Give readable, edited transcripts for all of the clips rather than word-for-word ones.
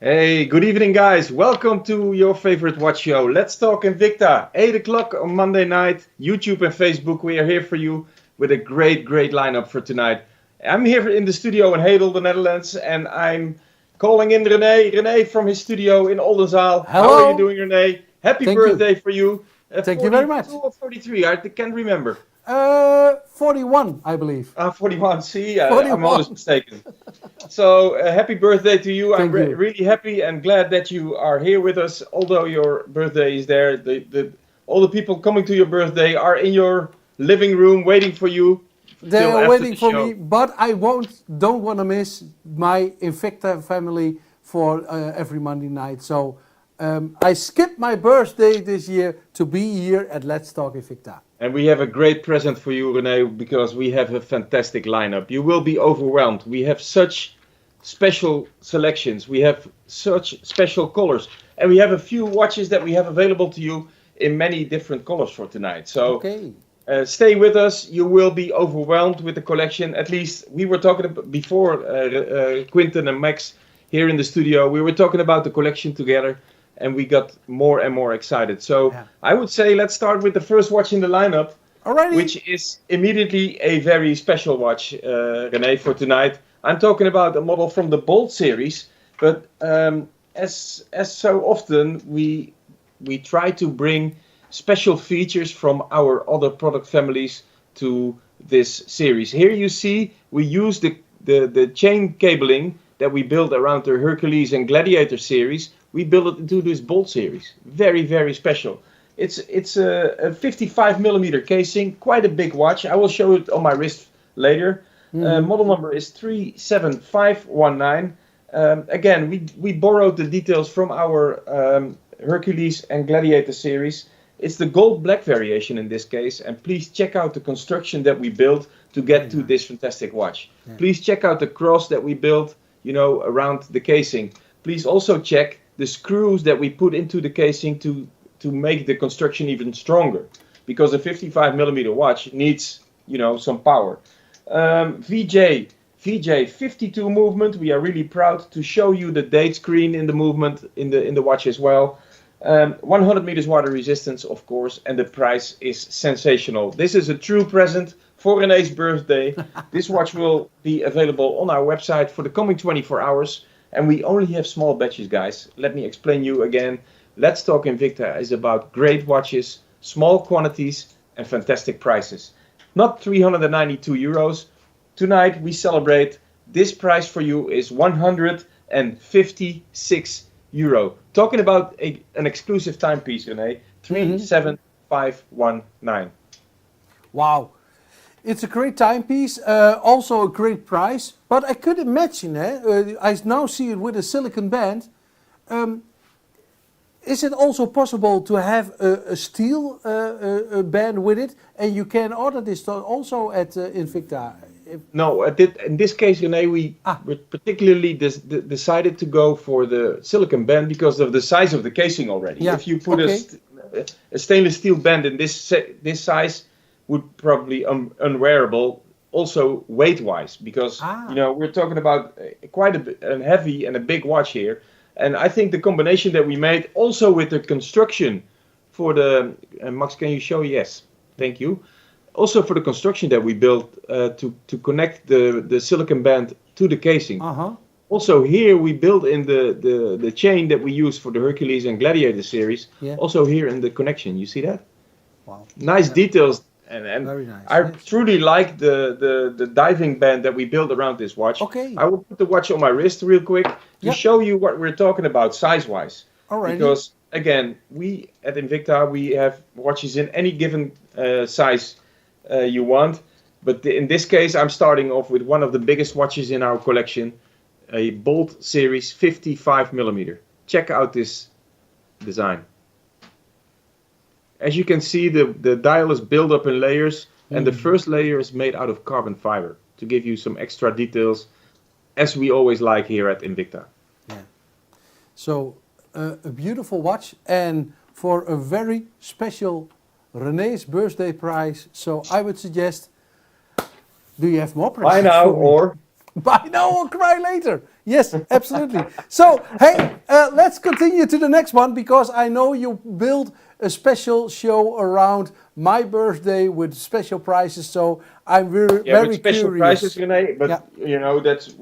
Hey, good evening, guys. Welcome to your favorite watch show. Let's talk Invicta. 8 o'clock on Monday night. YouTube and Facebook. We are here for you with a great lineup for tonight. I'm here in the studio in Hedel, the Netherlands, and I'm calling in René. René from his studio in Oldenzaal. How are you Hello. doing, René? Happy Thank you. birthday for you. Thank you very 42 much. or 43? I can't remember. 41, I believe. 41. See, I'm always 41. mistaken. So, happy birthday to you. I'm Thank you. really happy and glad that you are here with us. Although your birthday is there, all the people coming to your birthday are in your living room waiting for you They till are after the waiting for show. me, but I don't want to miss my Invicta family for every Monday night. So I skipped my birthday this year to be here at Let's Talk Invicta. And we have a great present for you, Renee, because we have a fantastic lineup. You will be overwhelmed. We have such special selections. We have such special colors. And we have a few watches that we have available to you in many different colors for tonight. So Okay. stay with us. You will be overwhelmed with the collection. At least we were talking about before, Quinten and Max here in the studio. We were talking about the collection together, and we got more and more excited. So Yeah. I would say let's start with the first watch in the lineup, Alrighty. which is immediately a very special watch, René, for tonight. I'm talking about a model from the Bold series, but as so often we try to bring special features from our other product families to this series. Here you see we use the chain cabling that we built around the Hercules and Gladiator series. We built it into this Bolt series. Very special. It's a 55 millimeter casing, quite a big watch. I will show it on my wrist later. Model number is 37519. Again, we borrowed the details from our Hercules and Gladiator series. It's the gold black variation in this case, and please check out the construction that we built to get to this fantastic watch. Yeah. Please check out the cross that we built, around the casing. Please also check the screws that we put into the casing to make the construction even stronger, because a 55 millimeter watch needs, some power. VJ 52 movement. We are really proud to show you the date screen in the movement in the watch as well. 100 meters water resistance, of course, and the price is sensational. This is a true present for René's birthday. This watch will be available on our website for the coming 24 hours, and we only have small batches, guys. Let me explain you again. Let's Talk Invicta is about great watches, small quantities, and fantastic prices. Not 392 euros. Tonight we celebrate. This price for you is 156 euro. Talking about an exclusive timepiece, René. 37519. Wow. It's a great timepiece, also a great price. But I could imagine, I now see it with a silicon band. Is it also possible to have a steel band with it? And you can order this also at Invicta? No, in this case, René, we particularly decided to go for the silicon band because of the size of the casing already. Yeah. If you put Okay. a stainless steel band in this size, would probably unwearable, also weight-wise, because we're talking about quite a heavy and a big watch here. And I think the combination that we made, also with the construction for the Max, can you show? Yes, thank you. Also for the construction that we built to connect the silicon band to the casing. Also here we built in the chain that we use for the Hercules and Gladiator series. Yeah. Also here in the connection, you see that? Wow. Nice details. And Very nice. I Yes. truly like the diving band that we built around this watch. Okay. I will put the watch on my wrist real quick to Yeah. show you what we're talking about size-wise. Alrighty. Because again, we at Invicta, we have watches in any given size you want. But in this case, I'm starting off with one of the biggest watches in our collection, a Bolt Series 55 millimeter. Check out this design. As you can see, the dial is built up in layers, and the first layer is made out of carbon fiber to give you some extra details, as we always like here at Invicta. Yeah. So a beautiful watch, and for a very special René's birthday prize. So I would suggest, do you have more presents Buy now for me? or Buy now or cry later. Yes, absolutely. So, hey, let's continue to the next one because I know you built a special show around my birthday with special prizes. So I'm very, Yeah, with very special prices, curious. Rene. Yeah. But you know that's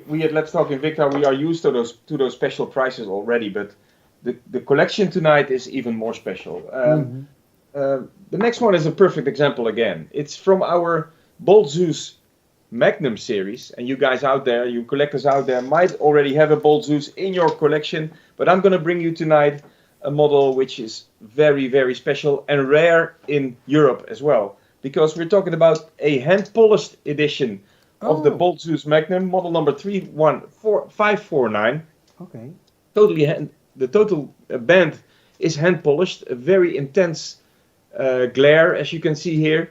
we at Let's Talk Invicta, we are used to those special prices already. But the collection tonight is even more special. Hmm. The next one is a perfect example again. It's from our Bolt Zeus Magnum series, and you guys out there, you collectors out there, might already have a Bolt Zeus in your collection. But I'm going to bring you tonight a model which is very, very special and rare in Europe as well, because we're talking about a hand-polished edition of the Oh, Bolt Zeus Magnum, model number 314549. okay. The total band is hand-polished, a very intense glare, as you can see here.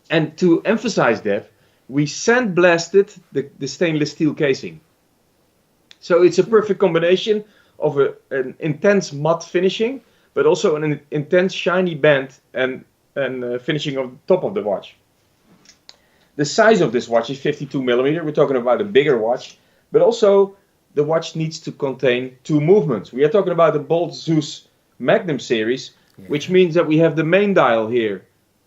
And to emphasize that, we sandblasted the stainless steel casing. So it's a perfect combination of an intense matte finishing, but also an intense shiny band and finishing of the top of the watch. The size of this watch is 52 millimeter. We're talking about a bigger watch, but also the watch needs to contain two movements. We are talking about the Bolt Zeus Magnum series, which means that we have the main dial here,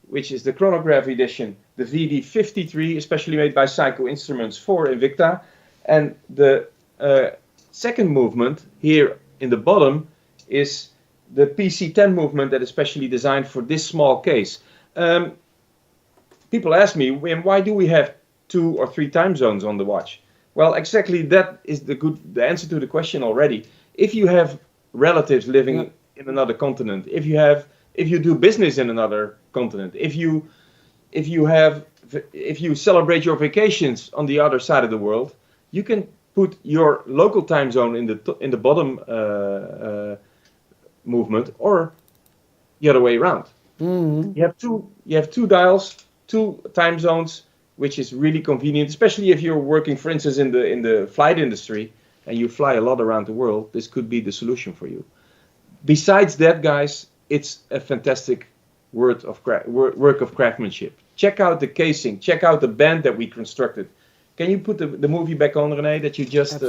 which is the chronograph edition, the VD53, especially made by Psycho Instruments for Invicta. And the second movement here in the bottom is the PC10 movement that is specially designed for this small case. People ask me, why do we have 2 or 3 time zones on the watch? Well, exactly that is the answer to the question already. If you have relatives living in another continent, if you do business in another continent, if you celebrate your vacations on the other side of the world, you can put your local time zone in the bottom movement, or the other way around. Mm-hmm. You have two dials, 2 time zones, which is really convenient, especially if you're working, for instance, in the flight industry and you fly a lot around the world. This could be the solution for you. Besides that, guys, it's a fantastic work of craftsmanship. Check out the casing. Check out the band that we constructed. Can you put the movie back on, Rene, that you just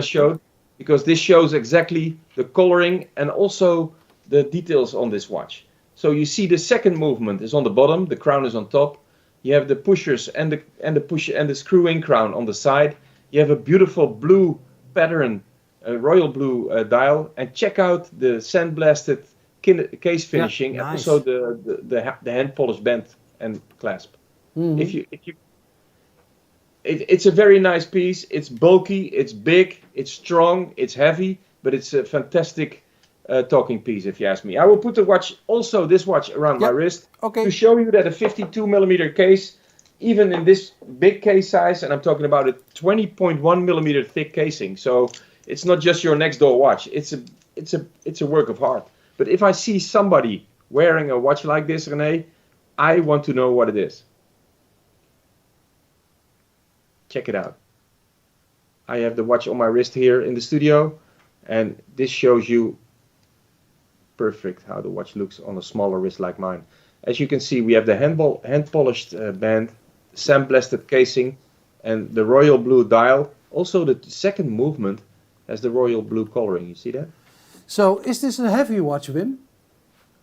showed? Because this shows exactly the coloring and also the details on this watch. So you see the second movement is on the bottom, the crown is on top. You have the pushers and the screw-in crown on the side. You have a beautiful blue pattern, royal blue dial, and check out the sandblasted case finishing, and also the hand polished band and clasp. Mm-hmm. It's a very nice piece. It's bulky, it's big, it's strong, it's heavy, but it's a fantastic talking piece, if you ask me. I will put this watch around my wrist to show you that a 52 millimeter case, even in this big case size, and I'm talking about a 20.1 millimeter thick casing. So it's not just your next door watch. It's a work of art. But if I see somebody wearing a watch like this, Rene, I want to know what it is. Check it out. I have the watch on my wrist here in the studio, and this shows you perfect how the watch looks on a smaller wrist like mine. As you can see, we have the hand polished band, sandblasted casing, and the royal blue dial. Also, the second movement has the royal blue coloring. You see that? So, is this a heavy watch, Wim?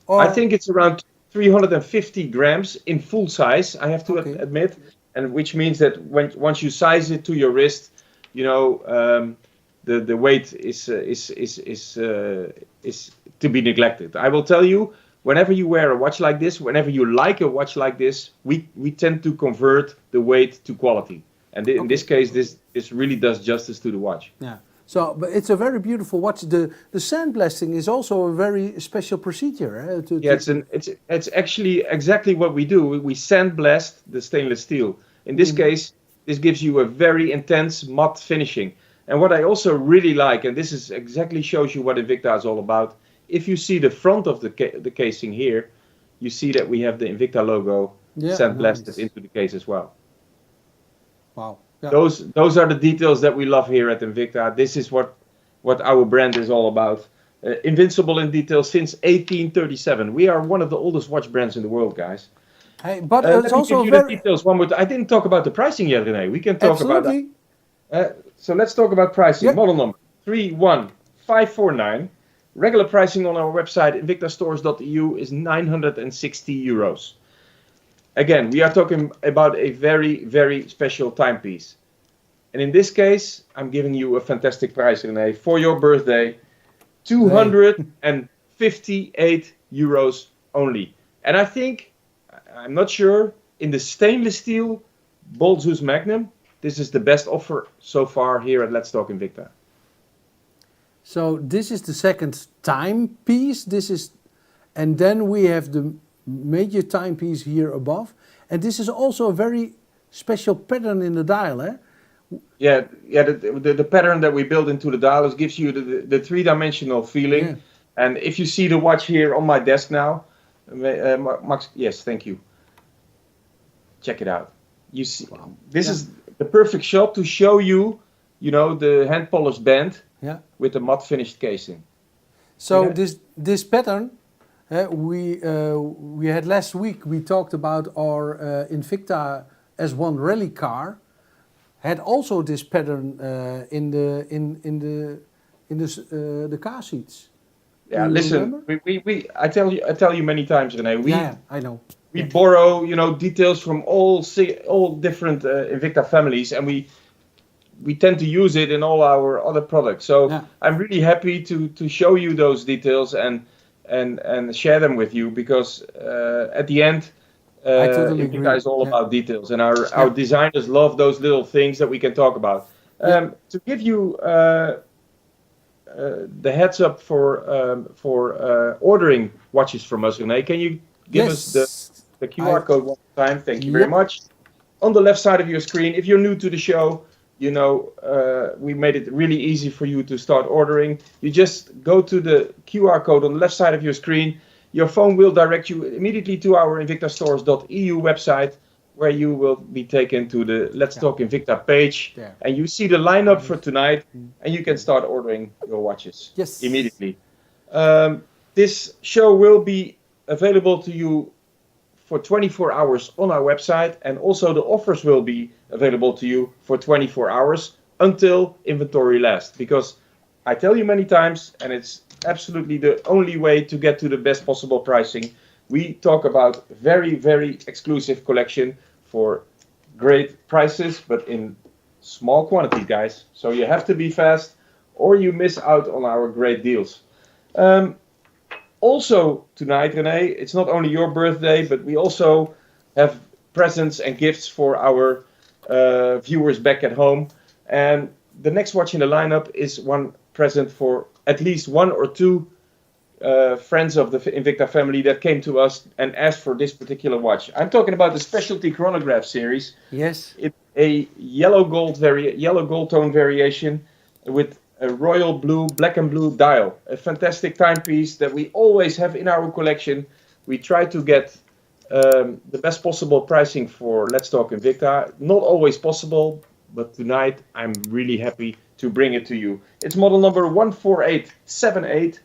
I think it's around 350 grams in full size, I have to admit, and which means that once you size it to your wrist, you know, the weight is to be neglected. I will tell you, whenever you wear a watch like this, whenever you like a watch like this, we tend to convert the weight to quality. And in this case, this really does justice to the watch. Yeah. So, but it's a very beautiful watch. The sandblasting is also a very special procedure. It's actually exactly what we do. We sandblast the stainless steel. In this case, this gives you a very intense matte finishing. And what I also really like, and this is exactly shows you what Invicta is all about. If you see the front of the casing here, you see that we have the Invicta logo sandblasted into the case as well. Wow. Yeah. Those are the details that we love here at Invicta. This is what our brand is all about. Invincible in detail since 1837. We are one of the oldest watch brands in the world, guys. Hey, but Let it's me give also you the very details one more time. I didn't talk about the pricing yet, René. We can talk about that. absolutely. So let's talk about pricing. Yeah. Model number 31549. Regular pricing on our website, invictastores.eu, is €960. Again, we are talking about a very, very special timepiece. And in this case, I'm giving you a fantastic price, René, for your birthday, €258 only. And I think, I'm not sure, in the stainless steel Bolt Zeus Magnum, this is the best offer so far here at Let's Talk Invicta. So this is the second timepiece. And then we have the major timepiece here above. And this is also a very special pattern in the dial, eh? Yeah, the pattern that we build into the dials gives you the three-dimensional feeling. Yeah. And if you see the watch here on my desk now, Max, yes, thank you. Check it out. You see, this is the perfect shot to show you, the hand-polished band with the matte finished casing. So this pattern, we had last week. We talked about our Invicta S1 rally car. Had also this pattern in the car seats. Yeah, listen. I tell you many times, René. I know. We borrow, details from all different Invicta families, and we tend to use it in all our other products. So I'm really happy to show you those details and share them with you, because at the end, Invicta is all about details, and our designers love those little things that we can talk about. To give you the heads up for ordering watches from us, René, can you give us the QR code one more time? Thank you very much. On the left side of your screen, if you're new to the show, we made it really easy for you to start ordering. You just go to the QR code on the left side of your screen. Your phone will direct you immediately to our invictastores.eu website, where you will be taken to the Let's Talk Invicta page. And you see the lineup for tonight, and you can start ordering your watches immediately. This show will be available to you for 24 hours on our website, and also the offers will be available to you for 24 hours until inventory lasts, because I tell you many times, and it's absolutely the only way to get to the best possible pricing, we talk about very, very exclusive collection for great prices, but in small quantities, guys. So you have to be fast, or you miss out on our great deals. Also tonight, René, it's not only your birthday, but we also have presents and gifts for our viewers back at home. And the next watch in the lineup is one present for at least one or two friends of the Invicta family that came to us and asked for this particular watch. I'm talking about the Specialty Chronograph series. Yes. It's a yellow gold tone variation with a royal blue, black and blue dial. A fantastic timepiece that we always have in our collection. We try to get the best possible pricing for Let's Talk Invicta. Not always possible, but tonight I'm really happy to bring it to you. It's model number 14878,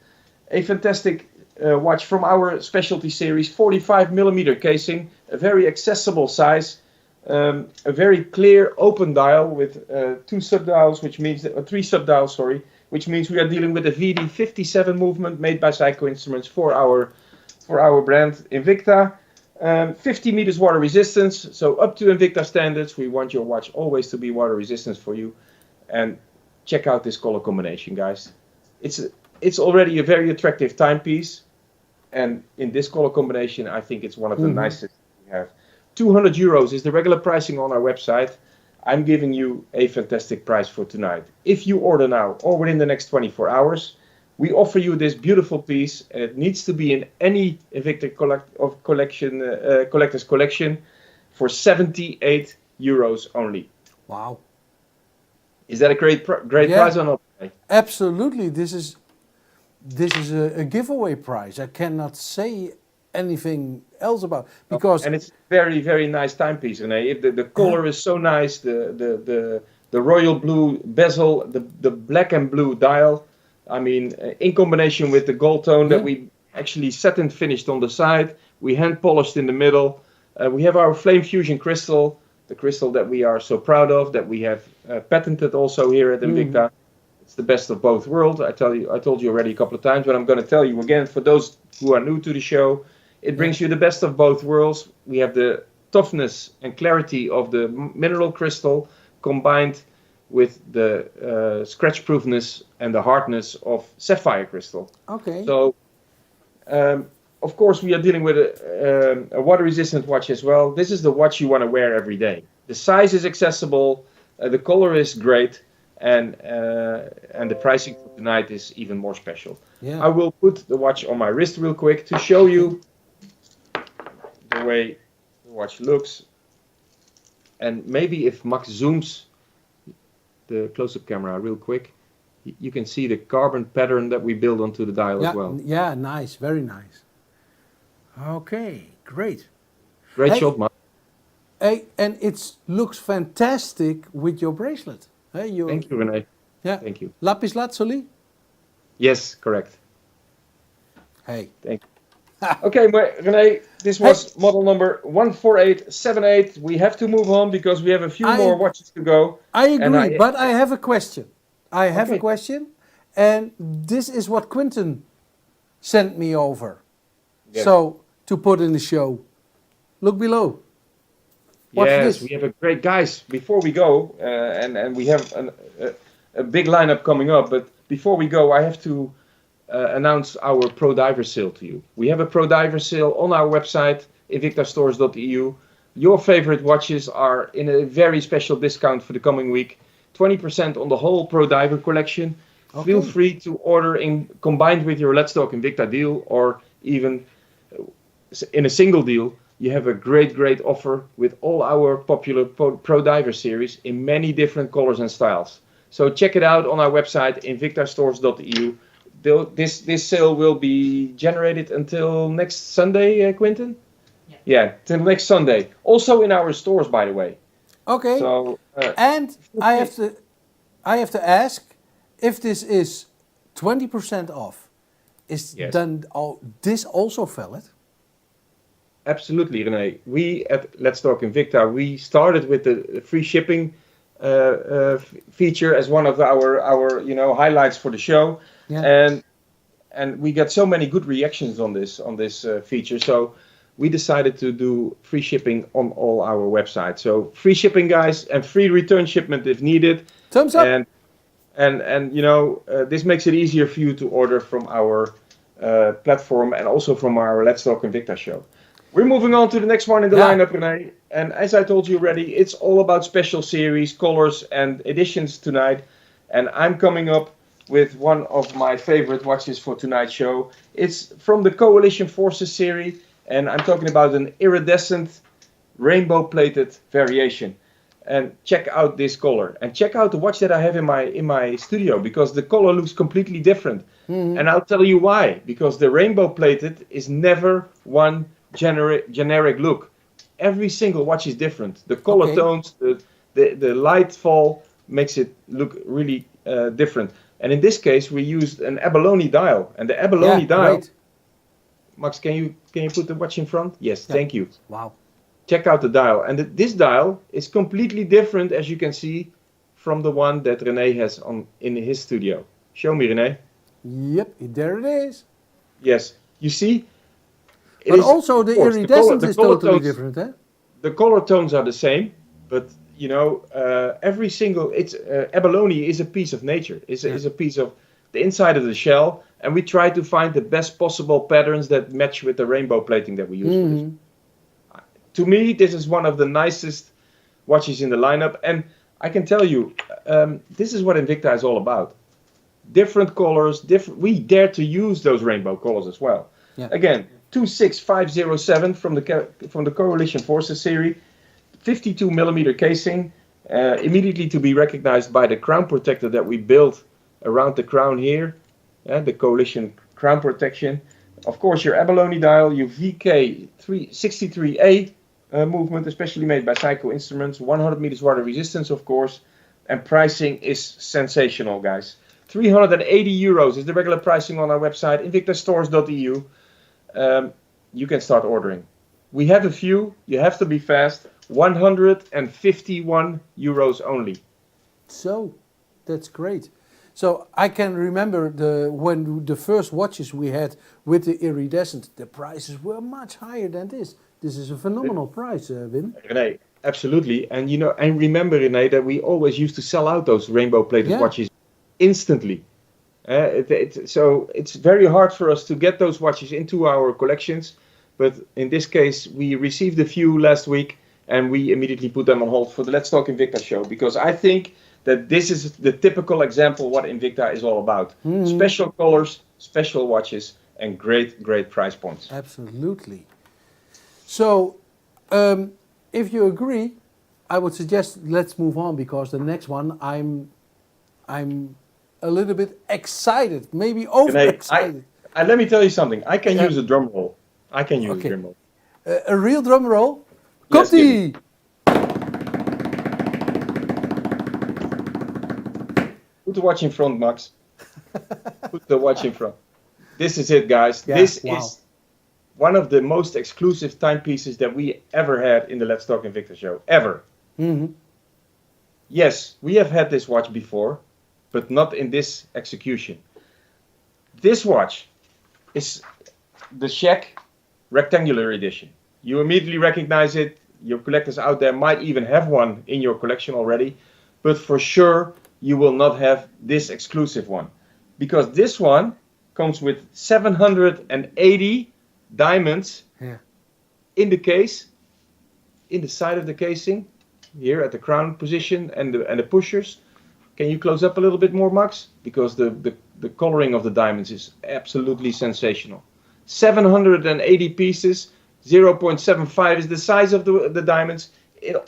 a fantastic watch from our specialty series, 45mm casing, a very accessible size, a very clear open dial with three subdials, which means we are dealing with a VD57 movement made by Psycho Instruments for our brand Invicta. 50 meters water resistance, so up to Invicta standards. We want your watch always to be water resistant for you. And check out this color combination, guys. It's already a very attractive timepiece, and in this color combination, I think it's one of the nicest we have. €200 is the regular pricing on our website. I'm giving you a fantastic price for tonight. If you order now or within the next 24 hours, we offer you this beautiful piece, and it needs to be in any Invicta collector's collection for €78 only. Wow. Is that a great price or not? Absolutely. This is a giveaway price. I cannot say anything else about, because and it's very, very nice timepiece, René. The color is so nice, the royal blue bezel, the black and blue dial. I mean, in combination with the gold tone that we actually satin finished on the side, we hand polished in the middle. We have our Flame Fusion crystal, the crystal that we are so proud of, that we have patented also here at Invicta. It's the best of both worlds. I told you already a couple of times, but I'm going to tell you again for those who are new to the show. It brings you the best of both worlds. We have the toughness and clarity of the mineral crystal combined with the scratch-proofness and the hardness of sapphire crystal. Okay. So, of course, we are dealing with a water-resistant watch as well. This is the watch you want to wear every day. The size is accessible, the color is great, and the pricing for tonight is even more special. Yeah. I will put the watch on my wrist real quick to show you the way the watch looks. And maybe if Max zooms the close-up camera real quick, you can see the carbon pattern that we build onto the dial as well. Yeah, nice, very nice. Okay, great. Great shot, Max. Hey, and it looks fantastic with your bracelet. Hey, Thank you, René. Yeah. Thank you. Lapis lazuli? Yes, correct. Hey. Thank you. Okay, René, this was model number 14878. We have to move on because we have a few more watches to go. I agree, but I have a question. A question, and this is what Quinten sent me over. Yes. So, to put in the show. Look below. What's yes, this? We have a great, guys, before we go, and we have a big lineup coming up, but before we go, I have to announce our Pro Diver sale to you. We have a Pro Diver sale on our website, invictastores.eu. Your favorite watches are in a very special discount for the coming week. 20% on the whole Pro Diver collection. Okay. Feel free to order combined with your Let's Talk Invicta deal, or even in a single deal. You have a great offer with all our popular Pro Diver series in many different colors and styles. So check it out on our website, invictastores.eu. This sale will be generated until next Sunday, Quinten? Yeah, till next Sunday. Also in our stores, by the way. Okay. So, and I have to ask if this is 20% off. Is then this also valid? Absolutely, René. We at Let's Talk Invicta, we started with the free shipping feature as one of our highlights for the show, and we got so many good reactions on this feature. So we decided to do free shipping on all our websites. So free shipping, guys, and free return shipment if needed. Thumbs up. And this makes it easier for you to order from our platform and also from our Let's Talk Invicta show. We're moving on to the next one in the lineup, René. And as I told you already, it's all about special series, colors, and editions tonight. And I'm coming up with one of my favorite watches for tonight's show. It's from the Coalition Forces series, and I'm talking about an iridescent, rainbow-plated variation. And check out this color, and check out the watch that I have in my studio, because the color looks completely different. Mm-hmm. And I'll tell you why. Because the rainbow-plated is never one generic look. Every single watch is different. The color tones, the light fall makes it look really different. And in this case, we used an abalone dial, and the abalone dial. Great. Max, can you put the watch in front? Yes, thank you. Wow. Check out the dial, and this dial is completely different, as you can see, from the one that René has in his studio. Show me, René. Yep, there it is. Yes, you see. But also the iridescence is totally different, eh? The color tones are the same, but every single abalone is a piece of nature. Is a piece of the inside of the shell, and we try to find the best possible patterns that match with the rainbow plating that we use for this. To me, this is one of the nicest watches in the lineup, and I can tell you, this is what Invicta is all about. Different colors, we dare to use those rainbow colors as well. Yeah. Again, 26507 from the Coalition Forces series, 52 millimeter casing, immediately to be recognized by the crown protector that we built around the crown here, the Coalition crown protection. Of course, your abalone dial, your VK63A movement, especially made by Psycho Instruments, 100 meters water resistance, of course, and pricing is sensational, guys. 380 euros is the regular pricing on our website, invictastores.eu. You can start ordering. We have a few. You have to be fast. 151 euros only. So, that's great. So I can remember when the first watches we had with the iridescent, the prices were much higher than this. This is a phenomenal price, Wim. René, absolutely. And and remember, René, that we always used to sell out those rainbow-plated Yeah. watches instantly. So it's very hard for us to get those watches into our collections. But in this case, we received a few last week, and we immediately put them on hold for the Let's Talk Invicta show, because I think that this is the typical example what Invicta is all about. Special colors, special watches, and great, great price points. Absolutely. So, if you agree, I would suggest let's move on, because the next one I'm a little bit excited, maybe overexcited. Let me tell you something. I can use a drum roll. I can use a drum roll. A real drum roll. Yes, Komt-ie! Put the watch in front, Max. Put the watch in front. This is it, guys. Yeah, This wow. is one of the most exclusive timepieces that we ever had in the Let's Talk Invicta show. Ever. Mm-hmm. Yes, we have had this watch before, but not in this execution. This watch is the Shack rectangular edition. You immediately recognize it. Your collectors out there might even have one in your collection already, but for sure you will not have this exclusive one, because this one comes with 780 diamonds in the case, in the side of the casing, here at the crown position, and the pushers. Can you close up a little bit more, Max? Because the coloring of the diamonds is absolutely sensational. 780 pieces, 0.75 is the size of the diamonds.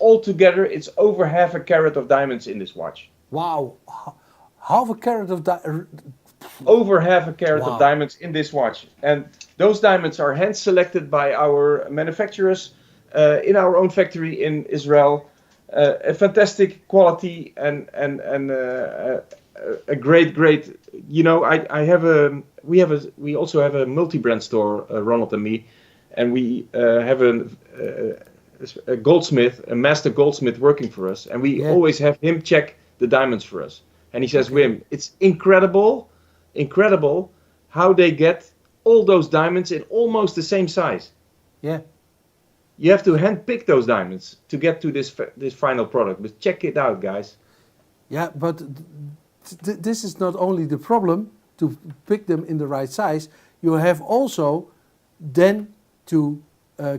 Altogether, it's over half a carat of diamonds in this watch. Wow, half a carat of Over half a carat Wow. of diamonds in this watch. And those diamonds are hand selected by our manufacturers in our own factory in Israel. A fantastic quality and a great. We also have a multi-brand store, Ronald and me, and we have a goldsmith, a master goldsmith working for us, and we always have him check the diamonds for us. And he says, Wim, it's incredible how they get all those diamonds in almost the same size. Yeah. You have to hand pick those diamonds to get to this final product. But check it out, guys. Yeah, but this is not only the problem to pick them in the right size. You have also then to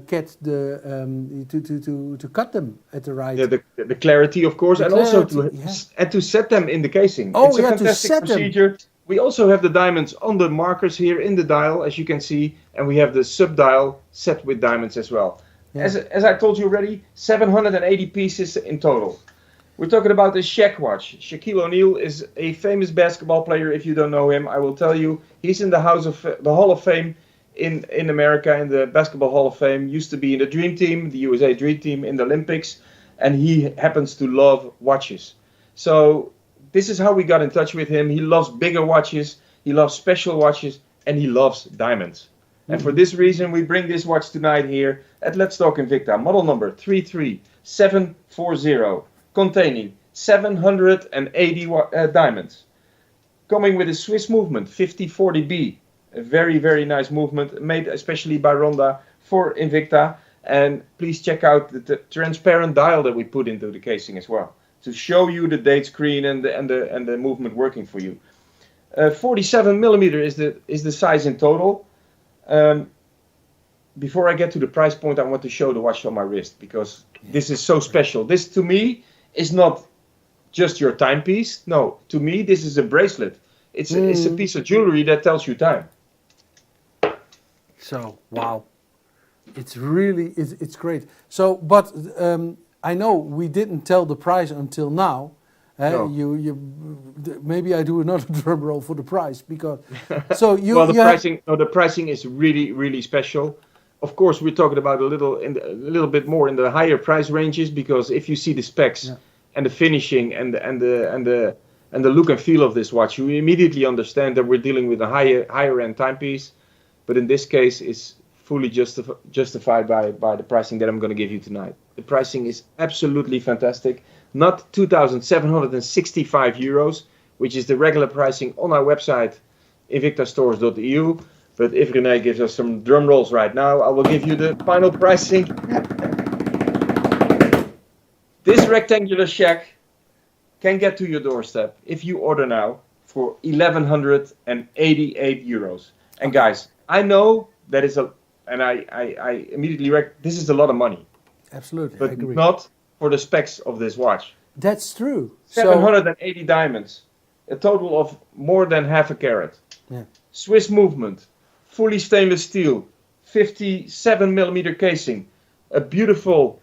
get to cut them at the right. Yeah, the clarity, of course, and also to set them in the casing. Oh, it's a yeah, fantastic to set procedure. them. We also have the diamonds on the markers here in the dial, as you can see, and we have the sub-dial set with diamonds as well. Yeah. As I told you already, 780 pieces in total. We're talking about the Shaq watch. Shaquille O'Neal is a famous basketball player. If you don't know him, I will tell you. He's in the Hall of Fame in America, in the Basketball Hall of Fame. Used to be in the Dream Team, the USA Dream Team in the Olympics, and he happens to love watches. So this is how we got in touch with him. He loves bigger watches, he loves special watches, and he loves diamonds. And for this reason, we bring this watch tonight here at Let's Talk Invicta, model number 33740, containing 780 diamonds. Coming with a Swiss movement, 5040B, a very, very nice movement, made especially by Ronda for Invicta. And please check out the transparent dial that we put into the casing as well, to show you the date screen and the movement working for you. 47 millimeter is the size in total. Before I get to the price point, I want to show the watch on my wrist, because this is so special. This to me is not just your timepiece. No, to me this is a bracelet. It's a piece of jewelry that tells you time. So wow, it's really it's great. So, but I know we didn't tell the price until now. No. Maybe I do another drum roll for the price, because so you. Well, the pricing is really, really special. Of course, we're talking about a little bit more in the higher price ranges, because if you see the specs and the finishing and the look and feel of this watch, you immediately understand that we're dealing with a higher end timepiece. But in this case, it's fully justified by the pricing that I'm going to give you tonight. The pricing is absolutely fantastic. Not 2,765 euros, which is the regular pricing on our website, invictastores.eu. But if René gives us some drum rolls right now, I will give you the final pricing. This rectangular shack can get to your doorstep if you order now for 1,188 euros. And guys, I know that is I immediately this is a lot of money. Absolutely, But I agree. not for the specs of this watch. That's true. 780 diamonds, a total of more than half a carat. Yeah. Swiss movement, fully stainless steel, 57 millimeter casing, a beautiful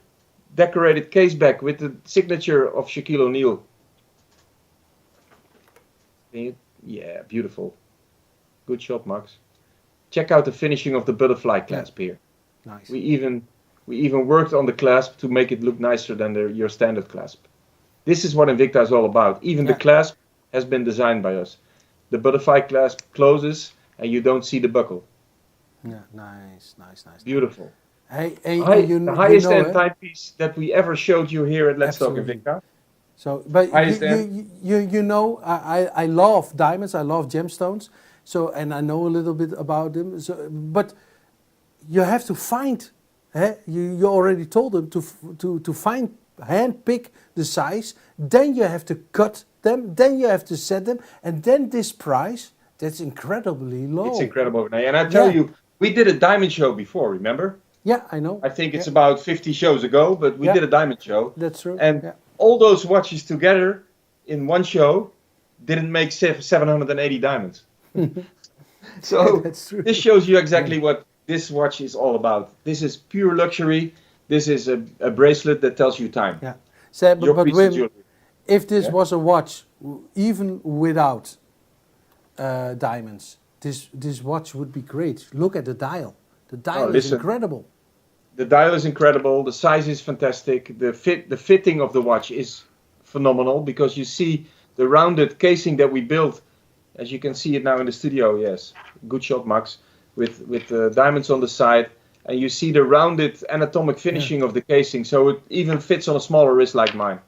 decorated case back with the signature of Shaquille O'Neal. Yeah, beautiful. Good shot, Max. Check out the finishing of the butterfly clasp here. Nice. We even worked on the clasp to make it look nicer than your standard clasp. This is what Invicta is all about. Even the clasp has been designed by us. The butterfly clasp closes and you don't see the buckle. Yeah, nice. Beautiful. Hey, the highest end timepiece that we ever showed you here at Let's Talk Invicta. So, but you know, I love diamonds, I love gemstones. So, and I know a little bit about them. So, but you have to find. You already told them to find, hand pick the size. Then you have to cut them. Then you have to set them, and then this price. That's incredibly low. It's incredible, René. And I tell you, we did a diamond show before. Remember? Yeah, I know. I think it's about 50 shows ago, but we did a diamond show. That's true. And all those watches together in one show didn't make 780 diamonds. So this shows you exactly what this watch is all about. This is pure luxury. This is a bracelet that tells you time. Yeah. So, but Wim, if this was a watch, even without diamonds, this watch would be great. Look at the dial. The dial is incredible. The dial is incredible. The size is fantastic. The fitting of the watch is phenomenal because you see the rounded casing that we built. As you can see it now in the studio, yes. Good shot, Max. With the diamonds on the side. And you see the rounded anatomic finishing of the casing. So it even fits on a smaller wrist like mine.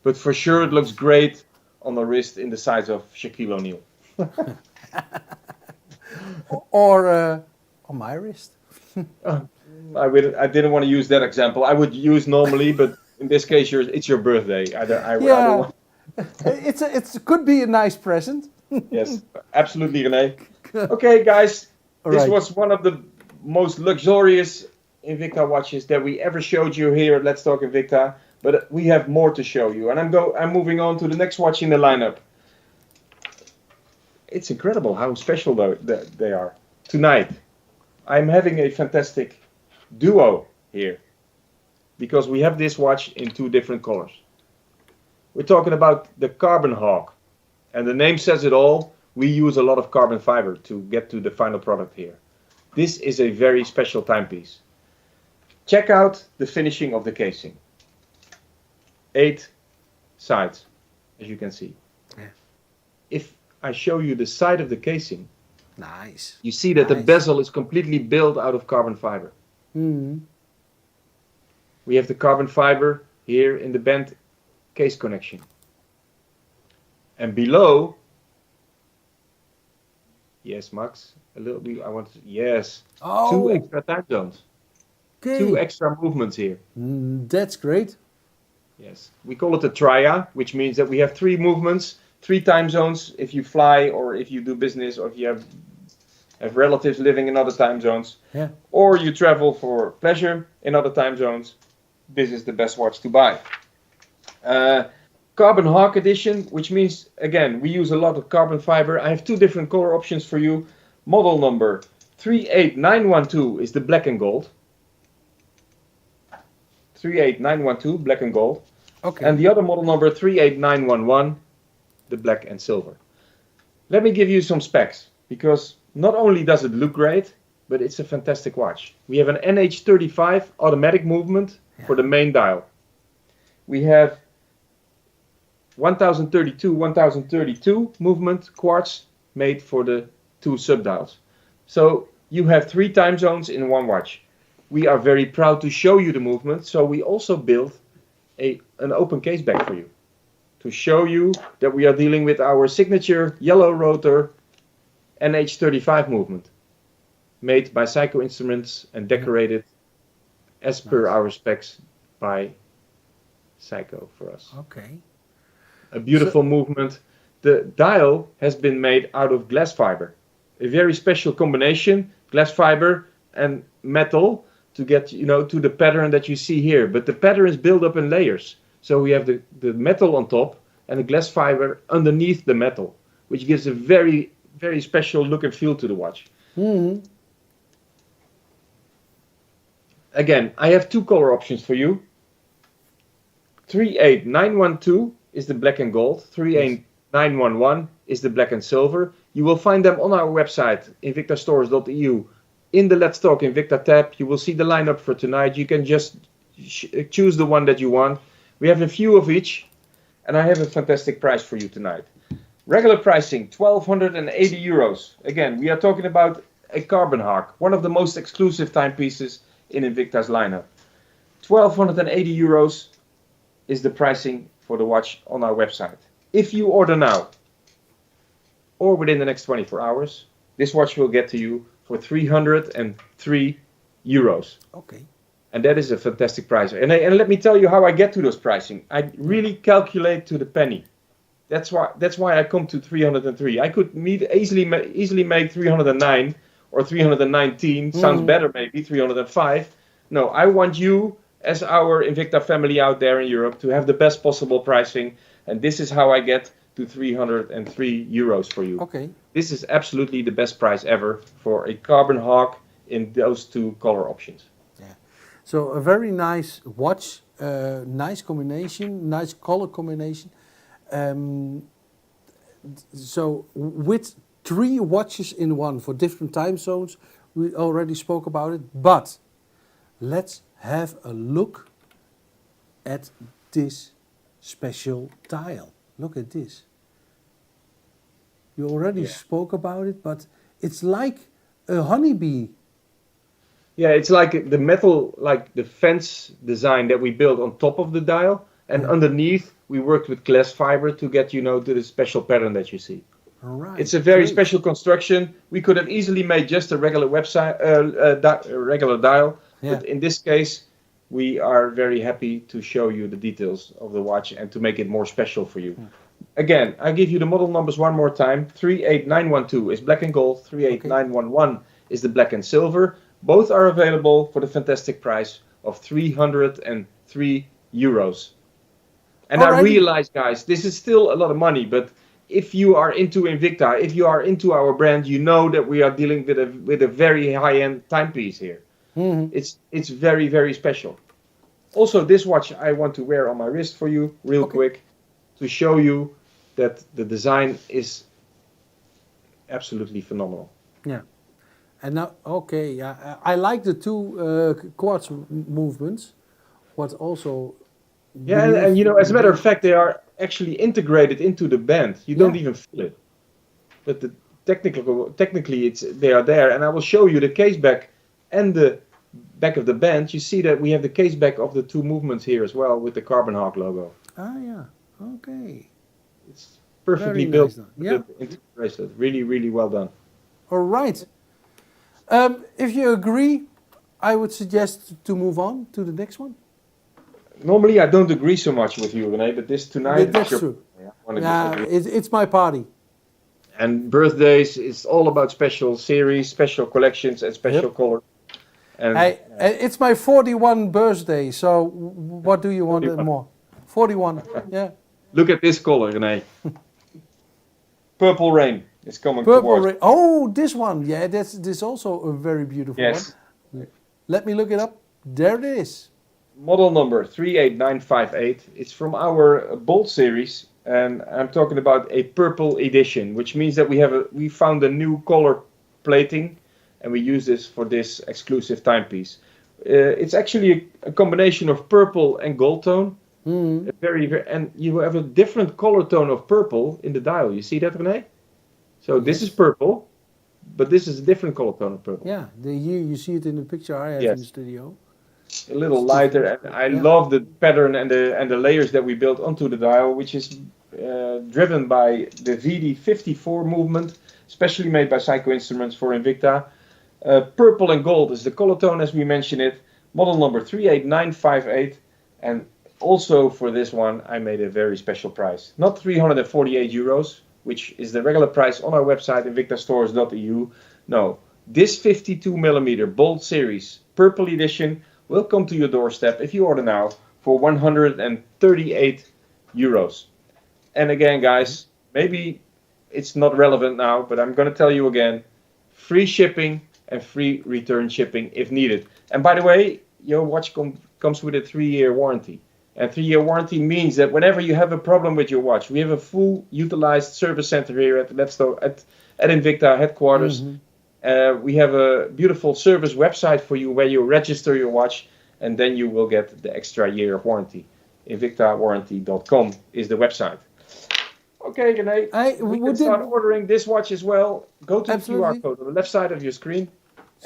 But for sure it looks great on a wrist in the size of Shaquille O'Neal. or on my wrist. I didn't want to use that example. I would use normally, but in this case, it's your birthday. I don't want... It could be a nice present. Yes, absolutely, René. Okay, guys, this was one of the most luxurious Invicta watches that we ever showed you here at Let's Talk Invicta. But we have more to show you, and I'm moving on to the next watch in the lineup. It's incredible how special they are. Tonight, I'm having a fantastic duo here because we have this watch in two different colors. We're talking about the Carbon Hawk, and the name says it all. We use a lot of carbon fiber to get to the final product here. This is a very special timepiece. Check out the finishing of the casing. 8 sides, as you can see. Yeah. If I show you the side of the casing, you see that the bezel is completely built out of carbon fiber. Mm-hmm. We have the carbon fiber here in the bent case connection. And below, yes, Max, a little bit, yes, 2 extra time zones. Okay. 2 extra movements here. That's great. Yes, we call it a tria, which means that we have 3 movements, 3 time zones if you fly or if you do business or if you have relatives living in other time zones. Yeah. Or you travel for pleasure in other time zones. This is the best watch to buy. Carbon Hawk edition, which means, again, we use a lot of carbon fiber. I have 2 different color options for you. Model number 38912 is the black and gold. 38912, black and gold. Okay. And the other model number 38911, the black and silver. Let me give you some specs, because not only does it look great, but it's a fantastic watch. We have an NH35 automatic movement for the main dial. We have 1032 movement quartz made for the 2 subdials. So you have 3 time zones in one watch. We are very proud to show you the movement, so we also built an open case back for you to show you that we are dealing with our signature yellow rotor NH35 movement, made by Psycho Instruments and decorated as per our specs by Psycho for us. Okay. A beautiful movement. The dial has been made out of glass fiber, a very special combination, glass fiber and metal, to get to the pattern that you see here. But the pattern is built up in layers. So we have the metal on top and the glass fiber underneath the metal, which gives a very, very special look and feel to the watch. Mm-hmm. Again, I have 2 color options for you. 38912 is the black and gold. 38911 is the black and silver. You will find them on our website, invictastores.eu. In the Let's Talk Invicta tab, you will see the lineup for tonight. You can just choose the one that you want. We have a few of each, and I have a fantastic price for you tonight. Regular pricing, 1,280 euros. Again, we are talking about a Carbon Hawk, one of the most exclusive timepieces in Invicta's lineup. 1,280 euros is the pricing for the watch on our website. If you order now, or within the next 24 hours, this watch will get to you for 303 euros. Okay. And that is a fantastic price. And let me tell you how I get to those pricing. I really calculate to the penny. That's why I come to 303. I could easily make 309 or 319. Sounds better maybe, 305. No, I want you as our Invicta family out there in Europe to have the best possible pricing. And this is how I get to 303 euros for you. Okay. This is absolutely the best price ever for a Carbon Hawk in those 2 color options. Yeah. So a very nice watch, nice combination, nice color combination. So with 3 watches in one for different time zones, we already spoke about it. But let's have a look at this special dial. Look at this. You already spoke about it, but it's like a honeybee. Yeah, it's like the metal, like the fence design that we built on top of the dial, and underneath we worked with glass fiber to get to the special pattern that you see. All right. It's a very special construction. We could have easily made just a regular regular dial, but in this case, we are very happy to show you the details of the watch and to make it more special for you. Again, I give you the model numbers one more time. 38912 is black and gold. 38911 is the black and silver. Both are available for the fantastic price of 303 euros. And I realize, guys, this is still a lot of money, but if you are into Invicta, if you are into our brand, you know that we are dealing with a very high-end timepiece here. Mm-hmm. It's very, very special. Also, this watch I want to wear on my wrist for you real quick to show you that the design is absolutely phenomenal. Yeah. And now, I like the 2 quartz movements. What also... Yeah, and as a matter of fact, they are actually integrated into the band. You don't even feel it. But technically, they are there. And I will show you the case back and the back of the band. You see that we have the case back of the 2 movements here as well with the Carbon Hawk logo. Ah, yeah. Okay. It's perfectly built. Into the bracelet. Really, really well done. All right. If you agree, I would suggest to move on to the next one. Normally, I don't agree so much with you, René, but this tonight... That's true. It's my party. And birthdays, it's all about special series, special collections, and special colors. And it's my 41 birthday, so what do you want 41. more? 41, yeah. Look at this color, René. Purple Rain is coming Purple Rain. Oh, this one. Yeah, this is also a very beautiful one. Let me look it up. There it is. Model number 38958. It's from our Bold series, and I'm talking about a purple edition, which means that we found a new color plating, and we use this for this exclusive timepiece. It's actually a combination of purple and gold tone. And you have a different color tone of purple in the dial. You see that, René? So this is purple. but this is a different color tone of purple. Yeah, here you see it in the picture I have in the Yes, studio. a little It's lighter, different. and I Yeah. love the pattern and the layers that we built onto the dial, which is driven by the VD54 movement, specially made by Psycho Instruments for Invicta. Purple and gold is the color tone as we mentioned it. Model number 38958, and also for this one I made a very special price. Not 348 euros, which is the regular price on our website invictastores.eu. No, this 52mm Bold Series Purple Edition will come to your doorstep if you order now for 138 euros. And again, guys, maybe it's not relevant now, but I'm going to tell you again, free shipping and free return shipping if needed. And by the way, your watch comes with a 3-year warranty. And 3-year warranty means that whenever you have a problem with your watch, we have a full utilized service center here at Invicta headquarters. We have a beautiful service website for you where you register your watch, and then you will get the extra year of warranty. Invictawarranty.com is the website. Okay, René, we can start ordering this watch as well. Go to the QR code on the left side of your screen,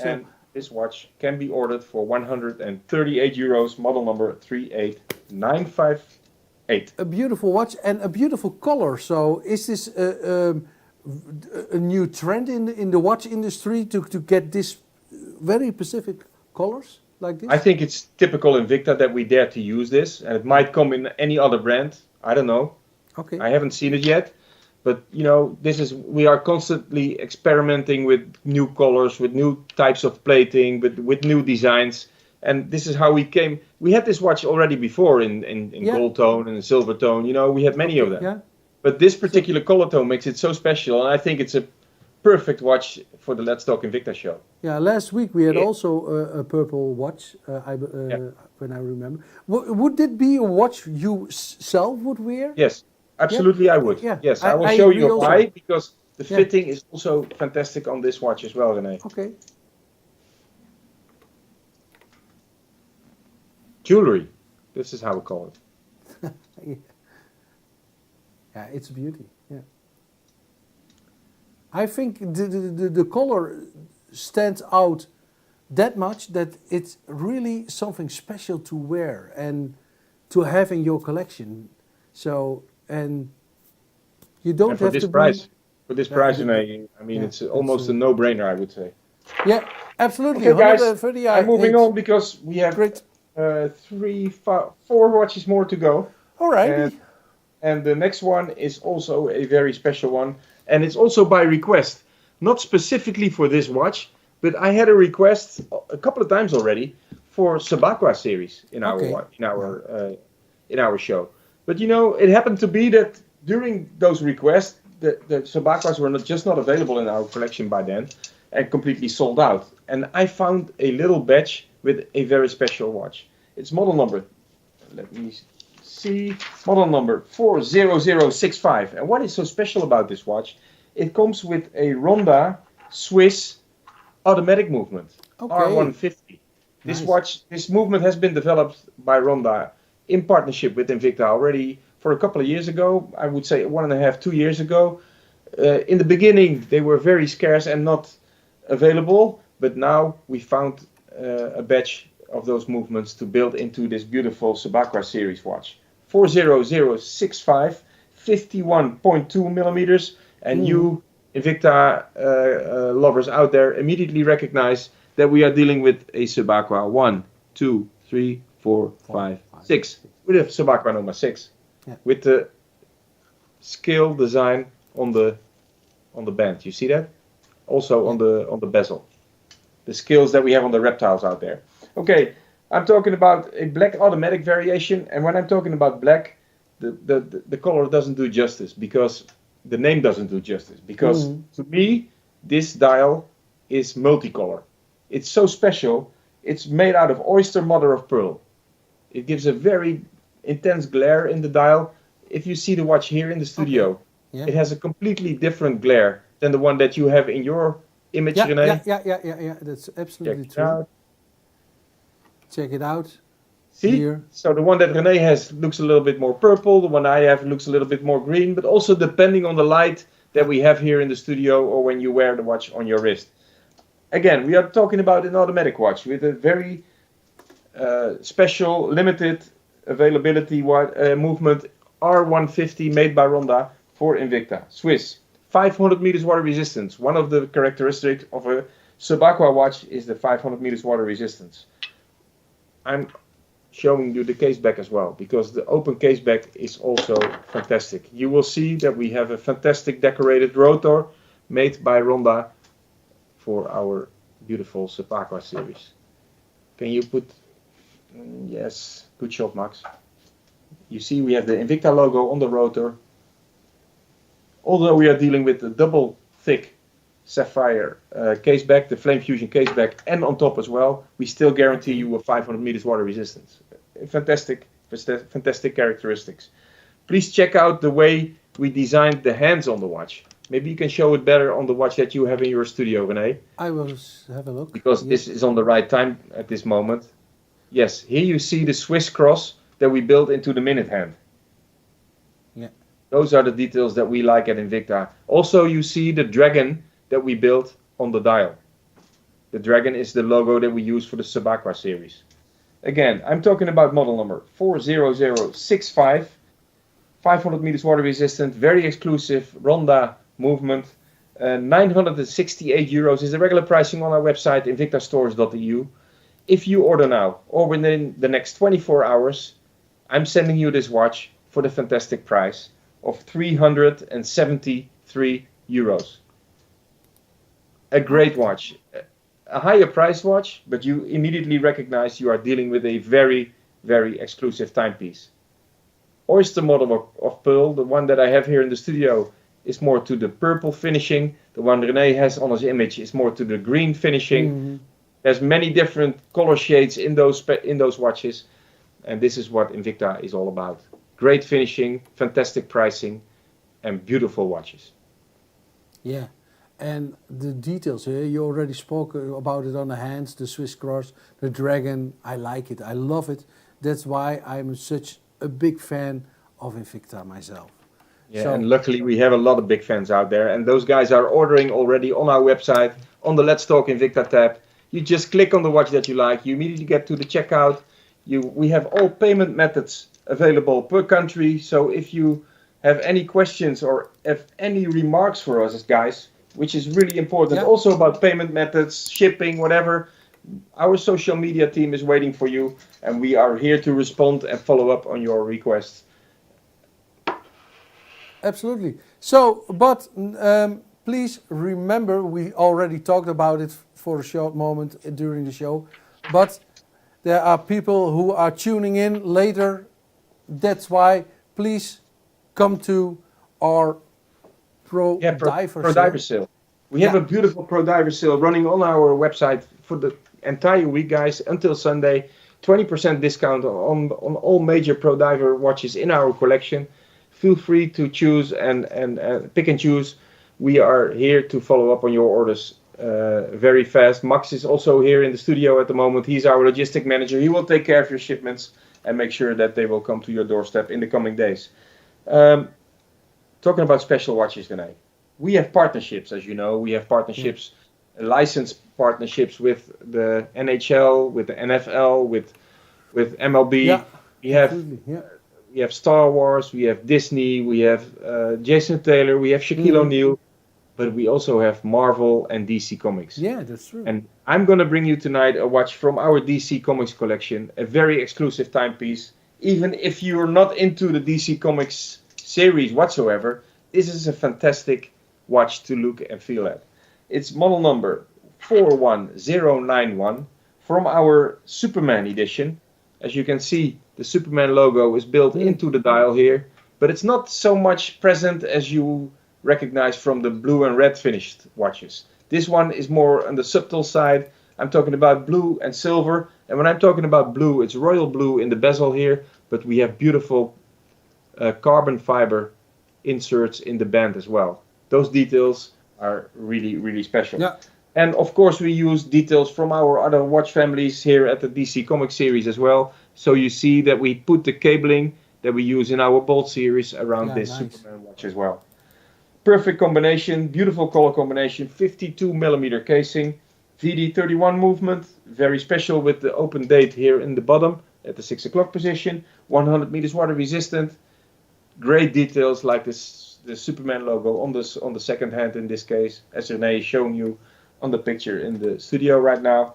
and this watch can be ordered for 138 euros, model number 38958. A beautiful watch and a beautiful color. So is this a new trend in the watch industry to get this very specific colors like this? I think it's typical Invicta that we dare to use this, and it might come in any other brand. I don't know. Okay. I haven't seen it yet, but you know, we are constantly experimenting with new colors, with new types of plating, with new designs, and this is how we came. We had this watch already before in gold tone and silver tone. You know, we had many of them. Yeah. But this particular color tone makes it so special, and I think it's a perfect watch for the Let's Talk Invicta show. Yeah, last week we had also a purple watch, when I remember. Would it be a watch you self would wear? Yes, absolutely I would. Yeah. Yes, I will show you why, because the fitting is also fantastic on this watch as well, René. Okay. Jewelry, this is how we call it. Yeah, it's a beauty. Yeah. I think the color stands out that much that it's really something special to wear and to have in your collection. So, and you don't have to price. For this price, I mean, it's almost a no-brainer, I would say. Yeah, absolutely. Okay, guys, I'm moving on because we have 4 watches more to go. All right. And the next one is also a very special one. And it's also by request. Not specifically for this watch, but I had a request a couple of times already for Sabacqua series in our show. But you know, it happened to be that during those requests, the Sabacquas were not available in our collection by then and completely sold out. And I found a little badge with a very special watch. It's model number, let me see, model number 40065. And what is so special about this watch? It comes with a Ronda Swiss automatic movement, R150. This watch, this movement has been developed by Ronda in partnership with Invicta already for a couple of years ago. I would say 1.5, 2 years ago. In the beginning, they were very scarce and not available, but now we found a batch of those movements to build into this beautiful Sabacqua series watch. 40065, 51.2 millimeters, and you Invicta lovers out there immediately recognize that we are dealing with a Sabacqua 1, 2, 3, 4, 5, 6. With a Sabacqua number 6, with the scale design on the band. You see that? Also on the bezel. The scales that we have on the reptiles out there. Okay, I'm talking about a black automatic variation, and when I'm talking about black, the color doesn't do justice, because the name doesn't do justice, because to me this dial is multicolor. It's so special. It's made out of oyster mother of pearl. It gives a very intense glare in the dial. If you see the watch here in the studio, it has a completely different glare than the one that you have in your image, René. Yeah. That's absolutely true. Check it out. See? Here. So the one that René has looks a little bit more purple. The one I have looks a little bit more green. But also depending on the light, that we have here in the studio or when you wear the watch on your wrist. Again, we are talking about an automatic watch with a very special, limited availability movement R150 made by Ronda for Invicta. Swiss. 500 meters water resistance. One of the characteristics of a sub-aqua watch is the 500 meters water resistance. I'm showing you the case back as well, because the open case back is also fantastic. You will see that we have a fantastic decorated rotor made by Ronda for our beautiful sub-aqua series. Can you put... Yes, good shot, Max. You see we have the Invicta logo on the rotor. Although we are dealing with the double thick sapphire case back, the Flame Fusion case back, and on top as well, we still guarantee you a 500 meters water resistance. Fantastic characteristics. Please check out the way we designed the hands on the watch. Maybe you can show it better on the watch that you have in your studio, René. I will have a look. Because this is on the right time at this moment. Yes, here you see the Swiss cross that we built into the minute hand. Yeah. Those are the details that we like at Invicta. Also, you see the dragon that we built on the dial. The dragon is the logo that we use for the sub-aqua series. Again, I'm talking about model number 40065. 500 meters water resistant, very exclusive Ronda movement. 968 euros is the regular pricing on our website, invictastores.eu. If you order now or within the next 24 hours, I'm sending you this watch for the fantastic price of 373 euros. A great watch. A higher price watch, but you immediately recognize you are dealing with a very, very exclusive timepiece. Oyster model of pearl, the one that I have here in the studio, is more to the purple finishing. The one René has on his image is more to the green finishing. Mm-hmm. There's many different color shades in those watches, and this is what Invicta is all about. Great finishing, fantastic pricing, and beautiful watches. Yeah, and the details here, you already spoke about it on the hands, the Swiss cross, the dragon. I like it, I love it. That's why I'm such a big fan of Invicta myself. Yeah, so, and luckily we have a lot of big fans out there, and those guys are ordering already on our website, on the Let's Talk Invicta tab. You just click on the watch that you like, you immediately get to the checkout. We have all payment methods available per country, so if you have any questions or have any remarks for us guys, which is really important, also about payment methods, shipping, whatever, our social media team is waiting for you, and we are here to respond and follow up on your requests. Absolutely. So, but please remember, we already talked about it for a short moment during the show, but there are people who are tuning in later. That's why please come to our Pro Diver sale. We have a beautiful Pro Diver sale running on our website for the entire week, guys, until Sunday. 20% discount on all major Pro Diver watches in our collection. Feel free to choose and pick and choose. We are here to follow up on your orders very fast. Max is also here in the studio at the moment. He's our logistic manager. He will take care of your shipments and make sure that they will come to your doorstep in the coming days. Talking about special watches, René. We have partnerships, as you know. We have partnerships, licensed partnerships with the NHL, with the NFL, with MLB. Yeah, we have Star Wars, we have Disney, we have Jason Taylor, we have Shaquille O'Neal, but we also have Marvel and DC Comics. Yeah, that's true. And I'm going to bring you tonight a watch from our DC Comics collection, a very exclusive timepiece. Even if you're not into the DC Comics series whatsoever, this is a fantastic watch to look and feel at. It's model number 41091 from our Superman edition. As you can see, the Superman logo is built into the dial here, but it's not so much present as you recognize from the blue and red finished watches. This one is more on the subtle side. I'm talking about blue and silver, and when I'm talking about blue, it's royal blue in the bezel here, but we have beautiful carbon fiber inserts in the band as well. Those details are really, really special. Yeah. And of course we use details from our other watch families here at the DC Comics series as well. So you see that we put the cabling that we use in our Bolt series around this Superman watch as well. Perfect combination, beautiful color combination, 52 millimeter casing, VD31 movement, very special with the open date here in the bottom at the 6 o'clock position, 100 meters water resistant, great details like this, the Superman logo on the second hand in this case, as René is showing you on the picture in the studio right now.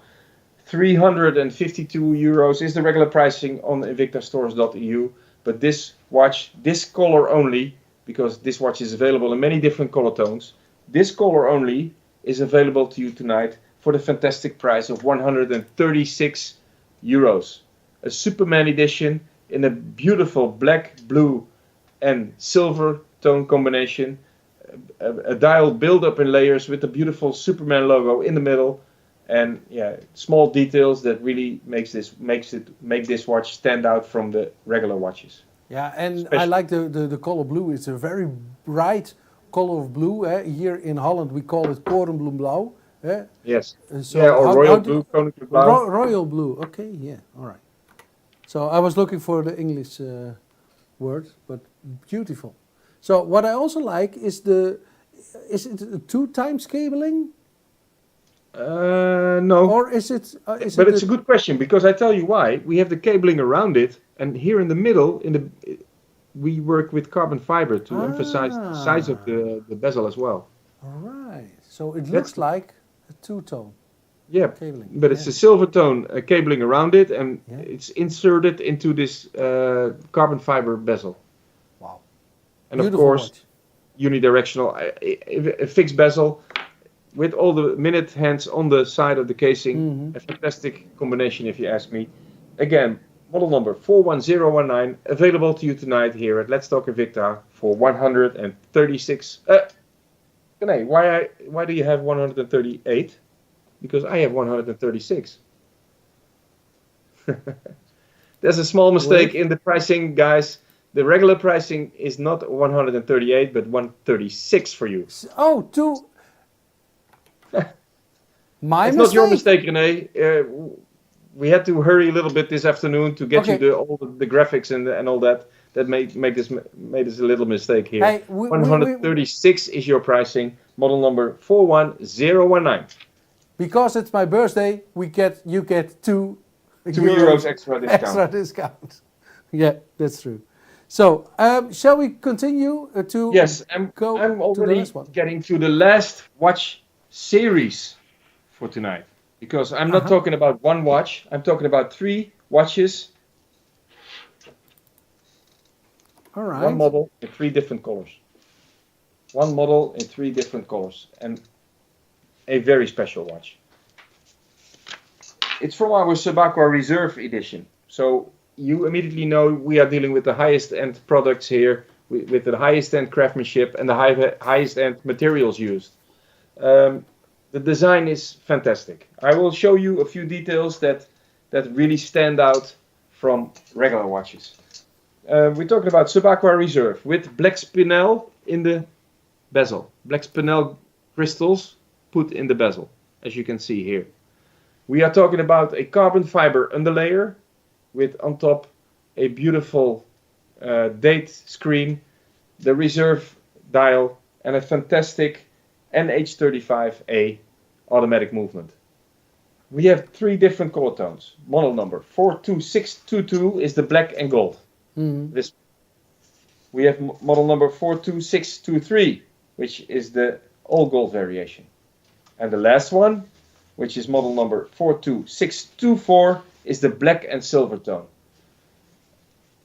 352 euros is the regular pricing on invictastores.eu, but this watch, this color only, because this watch is available in many different color tones, this color only is available to you tonight for the fantastic price of 136 euros. A Superman edition in a beautiful black, blue and silver tone combination, a dial build up in layers with the beautiful Superman logo in the middle, and yeah, small details that really make this watch stand out from the regular watches. Yeah, and Special. I like the color blue. It's a very bright color of blue. Here in Holland we call it korenbloemblauw. Yes. So yeah, or royal blue, koninklijk blauw. Royal blue. Okay, yeah, all right. So I was looking for the English word, but beautiful. So what I also like is is it a 2 times cabling? No. Or is it? But it's a good question, because I tell you why. We have the cabling around it, and here in the middle, we work with carbon fiber to emphasize the size of the bezel as well. All right. So it looks like a 2-tone. Yeah, cabling. But it's a silver tone cabling around it, and it's inserted into this carbon fiber bezel. Wow. And Beautiful of course, watch. Unidirectional, a fixed bezel with all the minute hands on the side of the casing. A fantastic combination, if you ask me. Again, model number 41019, available to you tonight here at Let's Talk Invicta for 136. René, why do you have 138? Because I have 136. There's a small mistake in the pricing, guys. The regular pricing is not 138, but 136 for you. Oh, two. My it's mistake. not your mistake, René. We had to hurry a little bit this afternoon to get you all the graphics and all that. That made us a little mistake here. Hey, 136 is your pricing. Model number 41019. Because it's my birthday, you get 2 euros extra discount. Extra discount. Yeah, that's true. So, shall we continue to Yes, go I'm already to the last one? getting to the last watch series for tonight. Because I'm not talking about one watch. I'm talking about 3 watches. All right. One model in 3 different colors. One model in 3 different colors. And a very special watch. It's from our Subaqua Reserve edition. So you immediately know we are dealing with the highest end products here, with the highest end craftsmanship and the highest end materials used. The design is fantastic. I will show you a few details that really stand out from regular watches. We're talking about Subaqua Reserve with black spinel in the bezel. Black spinel crystals put in the bezel, as you can see here. We are talking about a carbon fiber underlayer with on top a beautiful date screen, the reserve dial, and a fantastic NH35A automatic movement. We have 3 different color tones. Model number 42622 is the black and gold. This. We have model number 42623, which is the all gold variation. And the last one, which is model number 42624, is the black and silver tone.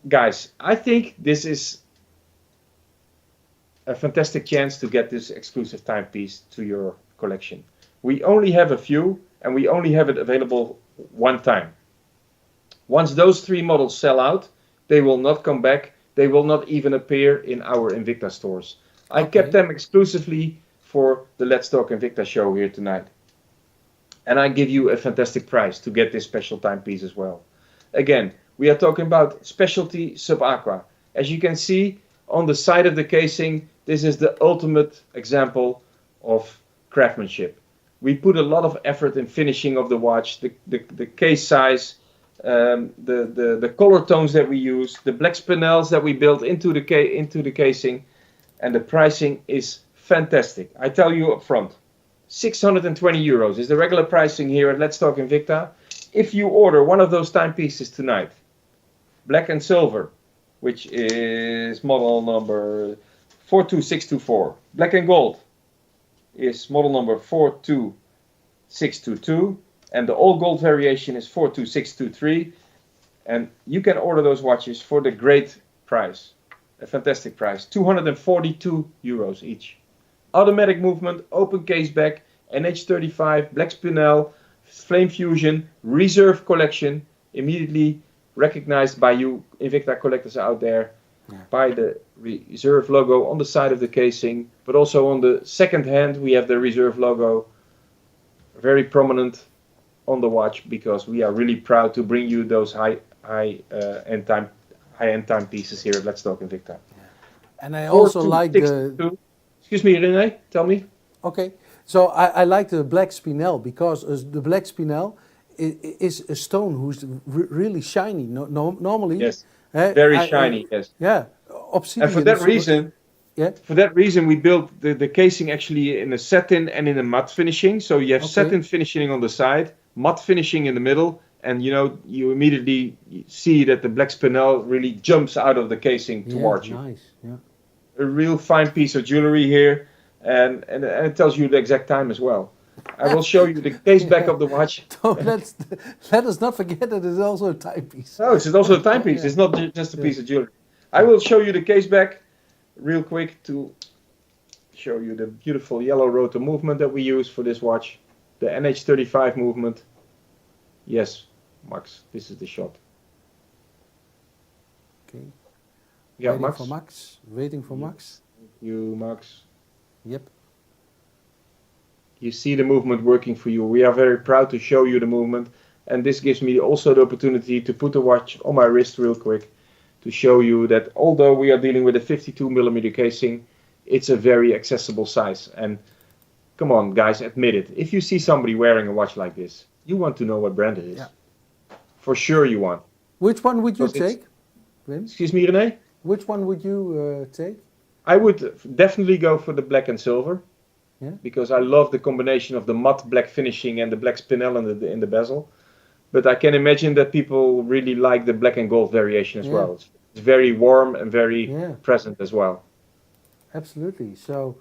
Guys, I think this is a fantastic chance to get this exclusive timepiece to your collection. We only have a few, and we only have it available one time. Once those 3 models sell out, they will not come back. They will not even appear in our Invicta stores. I kept them exclusively for the Let's Talk Invicta show here tonight. And I give you a fantastic price to get this special timepiece as well. Again, we are talking about specialty Subaqua. As you can see on the side of the casing, this is the ultimate example of craftsmanship. We put a lot of effort in finishing of the watch, the case size, the color tones that we use, the black spinels that we built into the casing, and the pricing is fantastic. I tell you up front, 620 euros is the regular pricing here at Let's Talk Invicta. If you order one of those timepieces tonight, black and silver, which is model number 42624. Black and gold is model number 42622. And the all gold variation is 42623. And you can order those watches for the great price. A fantastic price. 242 euros each. Automatic movement, open case back, NH35, Black Spinel, Flame Fusion, Reserve collection, immediately recognized by you Invicta collectors out there, by the Reserve logo on the side of the casing, but also on the second hand we have the Reserve logo very prominent on the watch, because we are really proud to bring you those high-end timepieces here at Let's Talk Invicta. And I also like the... Excuse me, René, tell me. Okay, so I like the Black Spinel, because the Black Spinel is a stone who's really shiny. Normally, yes, very shiny. Yes. Yeah, obsidian. And for that reason, yeah. For that reason, we built the casing actually in a satin and in a matte finishing. So you have satin finishing on the side, matte finishing in the middle, and you immediately see that the Black Spinel really jumps out of the casing towards you. Nice. Yeah. A real fine piece of jewelry here, and it tells you the exact time as well. I will show you the case back of the watch. Let us not forget that it's also a timepiece. No, it's also a timepiece. It's not just a piece of jewelry. I will show you the case back real quick to show you the beautiful yellow rotor movement that we use for this watch. The NH35 movement. Yes, Max, this is the shot. Okay. Yeah, waiting Max. for Max. Waiting for Max. You, Max. Yep. You see the movement working for you. We are very proud to show you the movement, and this gives me also the opportunity to put the watch on my wrist real quick to show you that although we are dealing with a 52mm casing, it's a very accessible size. And come on, guys, admit it. If you see somebody wearing a watch like this, you want to know what brand it is. Yeah. For sure you want. Which one would you take, Wim? Excuse me, René? Which one would you take? I would definitely go for the black and silver. Yeah. Because I love the combination of the matte black finishing and the Black Spinel in the bezel. But I can imagine that people really like the black and gold variation as well. It's very warm and very present as well. Absolutely. So,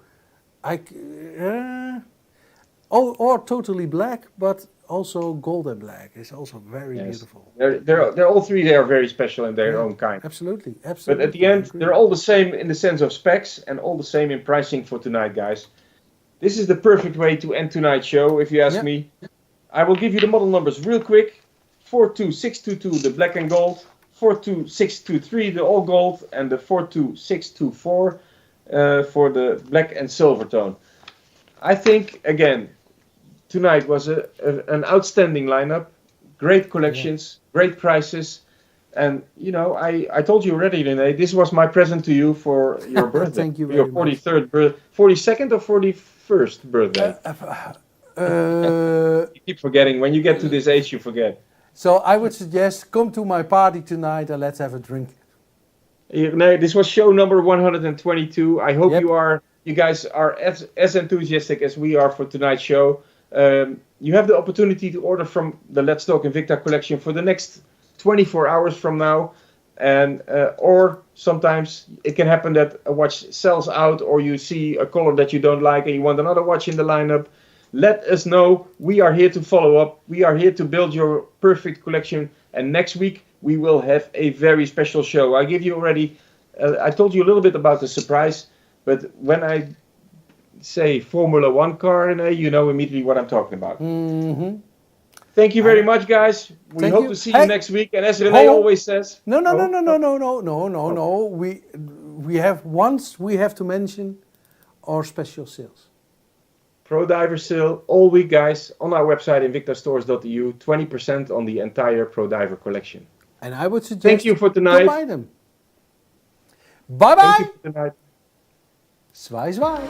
or totally black, but also gold and black is also very beautiful. They're all three. They are very special in their own kind. Absolutely. But at the end, they're all the same in the sense of specs and all the same in pricing for tonight, guys. This is the perfect way to end tonight's show, if you ask me. I will give you the model numbers real quick. 42622, the black and gold. 42623, the all gold. And the 42624 for the black and silver tone. I think, again, tonight was an outstanding lineup. Great collections, great prices. And, I told you already, René, this was my present to you for your birthday. Thank you very much. Your 43rd, 42nd or 41st birthday? You keep forgetting. When you get to this age, you forget. So I would suggest come to my party tonight and let's have a drink. René, this was show number 122. I hope you guys are as enthusiastic as we are for tonight's show. You have the opportunity to order from the Let's Talk Invicta collection for the next 24 hours from now, and or sometimes it can happen that a watch sells out, or you see a color that you don't like and you want another watch in the lineup. Let us know. We are here to follow up. We are here to build your perfect collection, and next week we will have a very special show. I give you already, I told you a little bit about the surprise, but when I say Formula 1 car, you know immediately what I'm talking about. Mm-hmm. Thank you very much, guys. We hope to see you next week. And as René always says... No. We have to mention our special sales. Pro Diver sale all week, guys, on our website, invictastores.eu. 20% on the entire Pro Diver collection. And I would suggest... Thank you for tonight. Buy them. Bye-bye. Thank you for tonight. Zwaai, zwaai.